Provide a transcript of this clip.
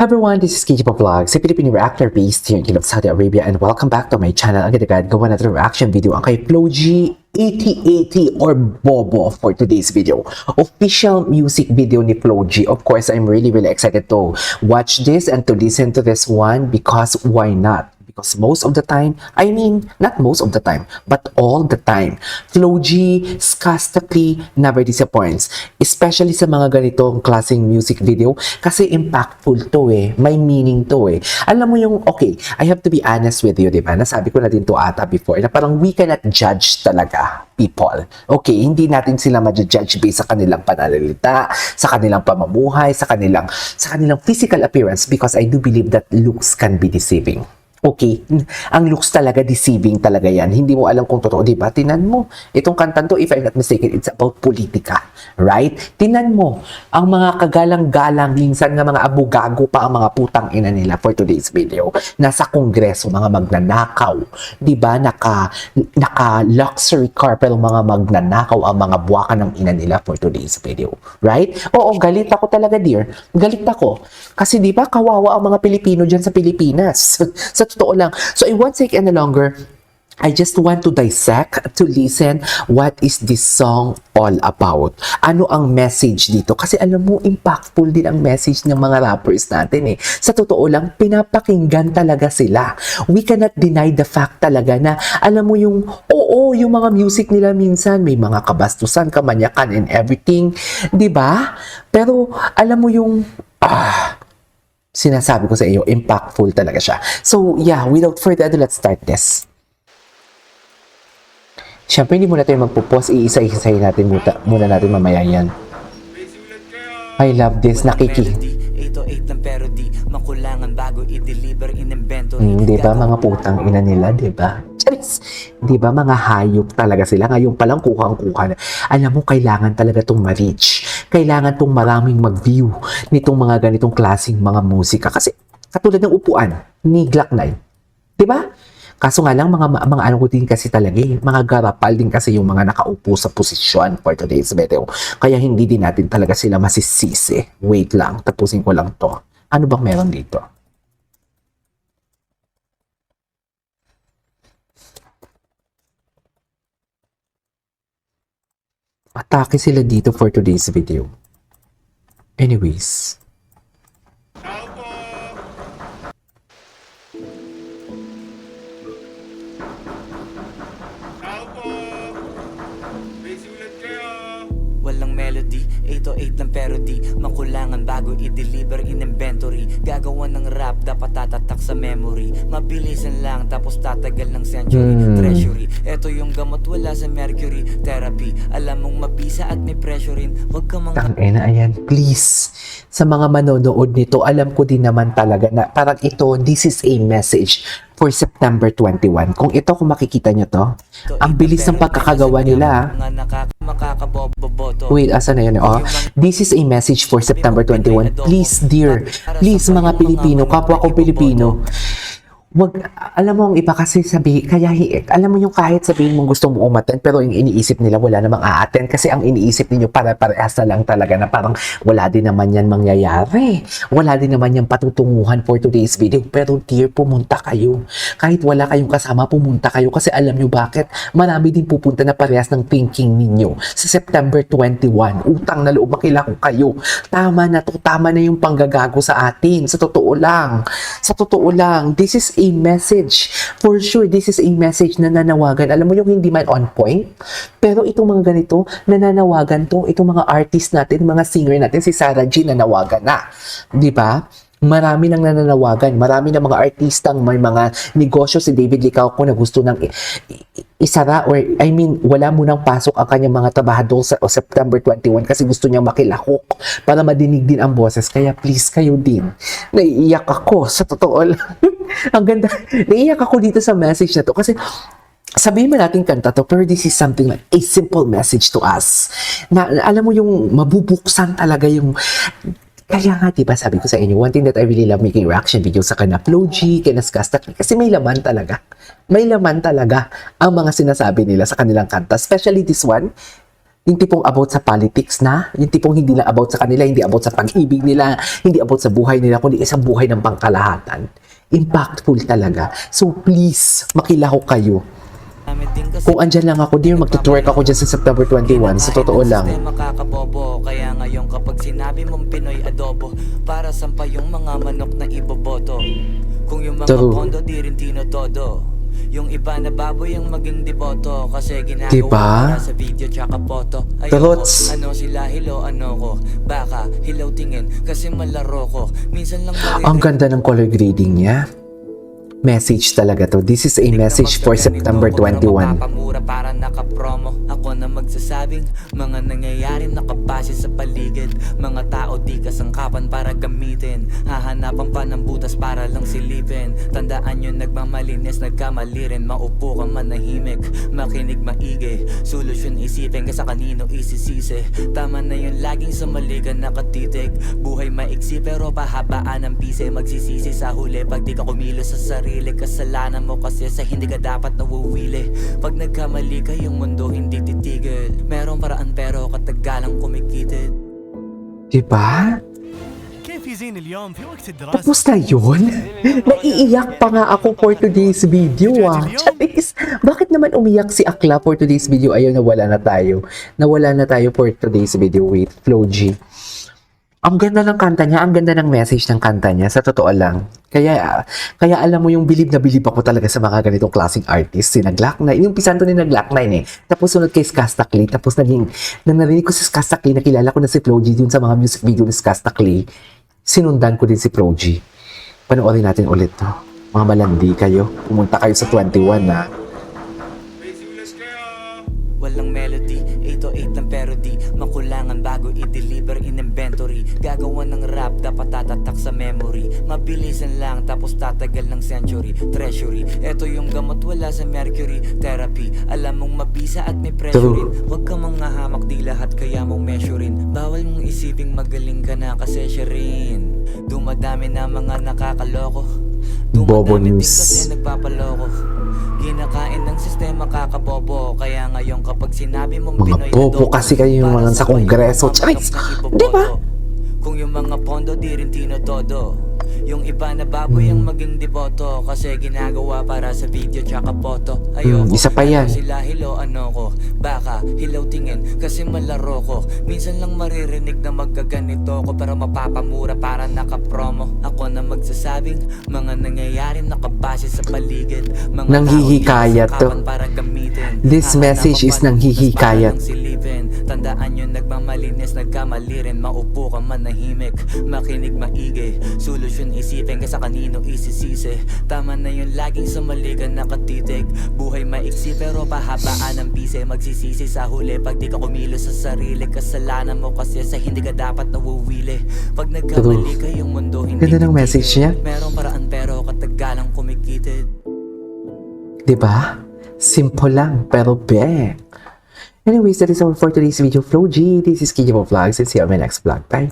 Hi everyone, this is Kiji Vlog, si Filipino reactor based here in Saudi Arabia, and welcome back to my channel. Agad-agad gawa natin reaction video ang kay Flo G 8080 or Bobo for today's video. Official music video ni Flo G. Of course, I'm really excited to watch this and to listen to this one because why not? Because most of the time, I mean, not most of the time, but all the time, Flo G scarcely never disappoints. Especially sa mga ganitong klaseng music video kasi impactful to eh. May meaning to eh. Alam mo yung, okay, I have to be honest with you, di ba? Nasabi ko na din to ata before na parang we cannot judge talaga people. Okay, hindi natin sila ma-judge based sa kanilang pananalita, sa kanilang pamumuhay, sa kanilang physical appearance because I do believe that looks can be deceiving. Okay, ang looks talaga deceiving talaga yan. Hindi mo alam kung totoo, di ba? Tinan mo, itong kantan to, if I'm not mistaken, it's about politika, right? Tinan mo, ang mga kagalang-galang, minsan nga mga abugago pa ang mga putang ina nila for today's video. Nasa kongreso, mga magnanakaw, di ba? Naka-luxury car, pero mga magnanakaw ang mga buwakan ng ina nila for today's video, right? Oo, galit ako talaga, dear. Galit ako. Kasi di ba, kawawa ang mga Pilipino dyan sa Pilipinas. Sa totoo lang. So I won't take any longer. I just want to dissect, to listen, what is this song all about? Ano ang message dito? Kasi alam mo, impactful din ang message ng mga rappers natin eh. Sa totoo lang, pinapakinggan talaga sila. We cannot deny the fact talaga na, alam mo yung, oo, yung mga music nila minsan, may mga kabastusan, kamanyakan, and everything. 'Di ba? Pero, alam mo yung, sinasabi ko sa iyo, impactful talaga siya. So, yeah, without further ado, let's start this. Siyempre, hindi muna tayo magpo-pause. Iisa-isahin natin muna natin mamaya yan. I love this. Di ba mga putang ina nila, di ba? Di ba mga hayop talaga sila? Ngayon palang kuha. Alam mo, kailangan talaga itong ma-reach. Kailangan itong maraming mag-view nitong mga ganitong klaseng mga musika. Kasi katulad ng upuan ni Glock 9. Di ba? Kaso nga lang, mga ano ko din kasi talaga eh. Mga garapal din kasi yung mga nakaupo sa posisyon for today's video. Kaya hindi din natin talaga sila masisisi. Wait lang, tapusin ko lang to. Ano bang meron dito? Atake sila dito for today's video. Anyways. Walang melody, 808 lang pero di makulangan bago i-deliver in inventory. Gagawa ng rap, dapat tatatak sa memory. Mabilisan lang, tapos tatagal ng century. Treasury, eto yung gamot wala sa mercury. Therapy, alam mong mabisa at may pressure rin. Huwag ka Tangina, ayan, please. Sa mga manonood nito, alam ko din naman talaga na parang ito, this is a message for September 21. Kung makikita nyo to, ang bilis ng pagkakagawa nila. Wait, asa na yun? Oh, this is a message for September 21. Please, dear, please mga Pilipino, kapwa ko Pilipino, wag, alam mo ang iba kasi alam mo yung kahit sabihin mong gusto mo umattend pero yung iniisip nila wala namang a-attend kasi ang iniisip ninyo para-parehas na lang talaga na parang wala din naman yan mangyayari. Wala din naman yan patutunguhan for today's video. Pero dear, pumunta kayo. Kahit wala kayong kasama, pumunta kayo kasi alam nyo bakit? Marami din pupunta na parehas ng thinking ninyo. Sa September 21, utang na loob makilako kayo. Tama na to, tama na yung panggagago sa atin. Sa totoo lang, this is a message. For sure, this is a message na nanawagan. Alam mo yung hindi man on point, pero itong mga ganito, nananawagan to. Itong mga artist natin, mga singer natin, si Sarah G, nanawagan na. Di ba? Marami nang nananawagan. Marami na mga artistang may mga negosyo. Si David Licauco na gusto ng isara or wala munang pasok ang kanyang mga trabahador sa September 21 kasi gusto niyang makilahok para madinig din ang boses. Kaya please kayo din. Naiiyak ako sa totoo lang. Ang ganda. Naiiyak ako dito sa message na to kasi sabihin mo natin kanta to, pero this is something like a simple message to us. Na alam mo yung mabubuksan talaga yung. Kaya nga, diba, sabi ko sa inyo, one thing that I really love making reaction videos sa kana Flo G, kina Skastak, kasi may laman talaga. May laman talaga ang mga sinasabi nila sa kanilang kanta. Especially this one, Yung tipong about sa politics na, yung tipong hindi lang about sa kanila, hindi about sa pag-ibig nila, hindi about sa buhay nila, kundi isang buhay ng pangkalahatan. Impactful talaga. So please, makilahok kayo. Kung andyan lang ako, di magtutwerk ako dyan sa September 21, sa totoo lang. Makakabobo, kaya ngayon kapag sinabi mong Pinoy adobo, para sampa yung mga manok na iboboto. Kung yung mga True. pondo di rin tinotodo. Yung iba na baboy ang maging deboto, kasi ginagawa Diba? para sa video tsaka photo. Trots. Ano sila hilo, ano ko, baka hilaw tingin, kasi malaro ko. Minsan lang Ang ganda ng color grading niya. Message talaga to. This is a message for September 21. Mapapamura para nakapromo. Ako na magsasabing mga nangyayari nakabase sa paligid. Mga tao di kasangkapan para gamitin. Hahanapan pa ng butas para lang silipin. Tandaan yun, nagmamalinis, nagkamali rin. Maupo ka manahimik, makinig maigi. Solusyon isipin ka sa kanino isisisi. Tama na yun, laging sa mali ka nakatitig. Buhay maiksi pero pahabaan ng pise. Magsisisi sa huli pag di ka kumilos sa sarili. Kasalanan mo kasi sa hindi ka dapat nawuwili. Pag nagkamali ka, yung mundo hindi titigil. Merong paraan pero katagalang kumikitid. Diba? كيف يزين اليوم في وقت الدراسة؟ Tapos na yun? Naiiyak pa nga ako for today's video Charis, bakit naman umiyak si Akla for today's video? Ayun, nawala na tayo. Nawala na tayo for today's video. Wait, Flo G. Ang ganda ng kanta niya, ang ganda ng message ng kanta niya, sa totoo lang. Kaya alam mo yung bilib na bilib ako talaga sa mga ganitong klaseng artist. Si Glock9, yung pisanto ni Glock9 eh. Tapos sunod kay Skastakli, tapos nang narinig ko si Skastakli, nakilala ko na si Flo G dun sa mga music video ni Skastakli. Sinundan ko din si Flo G. Panoorin natin ulit to. Mga malandi kayo, pumunta kayo sa 21 na. Walang melody, 808 ng parody. Makulangan bago i-deliver in inventory. Gagawa ng rap, dapat tatatak sa memory. Mabilisan lang, tapos tatagal ng century. Treasury, eto yung gamot wala sa mercury. Therapy, alam mong mabisa at may pressure rin. Huwag ka mga hamak, di lahat kaya mong measurein. Bawal mong isiping magaling ka na kasi siya rin. Dumadami na mga nakakaloko. Bobo Dumadami din news. kasi nagpapaloko. Ginakain ng sistema kakabobo. Kaya ngayon kapag sinabi mong Mga Pinoy bobo adobo, kasi kayo yung para mga sa sa kongreso. mga Charis, manok na iboboto. di ba? Kung yung mga pondo di rin tinotodo. Yung iba na baboy ang maging deboto, kasi ginagawa para sa video tsaka photo. Ayoko, isa pa yan. ano sila hilo, ano ko, baka hilaw tingin, kasi malaro ko. Minsan lang maririnig na magkaganito ko, pero mapapamura para nakapromo. Ako na magsasabing mga nangyayari nakabase sa paligid. Mga Nanghihikayat to. tao di kasangkapan para gamitin. This message is nanghihikayat. Silipin. Tandaan yun, nagmamalinis, nagkamali rin. Maupo ka manahimik, makinig maigi. Solusyon isipin ka sa kanino isisisi. Tama na yun, laging sa mali ka nakatitig. Buhay maiksi pero pahabaan ng pise. Magsisisi sa huli pag di ka kumilos sa sarili. Kasalanan mo kasi sa hindi ka dapat nawuwili. Pag nagkamali ka, yung mundo hindi Ganda ng titigil. message niya. Merong paraan pero katagalang kumikitid. Diba? Simple lang, pero bang. Anyways, that is all for today's video, Flo G. This is Kijibo Vlogs, and see you on my next vlog. Bye!